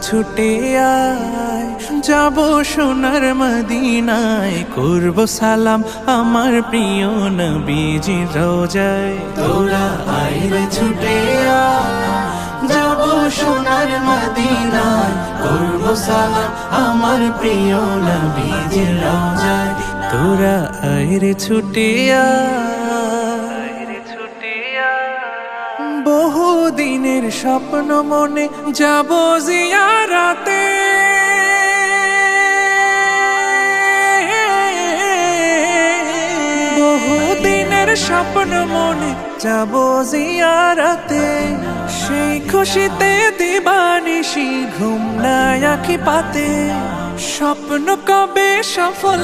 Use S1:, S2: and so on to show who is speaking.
S1: ছুটে আয়, যাব সোনার মদিনায়, করব সালাম আমার প্রিয় নবীজির রওজায়। তোরা আয় রে ছুটে আয়, যাব সোনার মদিনায়, করব সালাম আমার প্রিয় নবীজির রওজায়। তোরা আয় রে ছুটে আয়, বহু দিনের স্বপ্ন মনে যাব জিয়ারাতে, বহু দিনের স্বপ্ন মনে যাব জিয়ারাতে, সেই খুশিতে দিবানিশি ঘুম নাই আঁখি পাতে, স্বপ্ন কবে সফল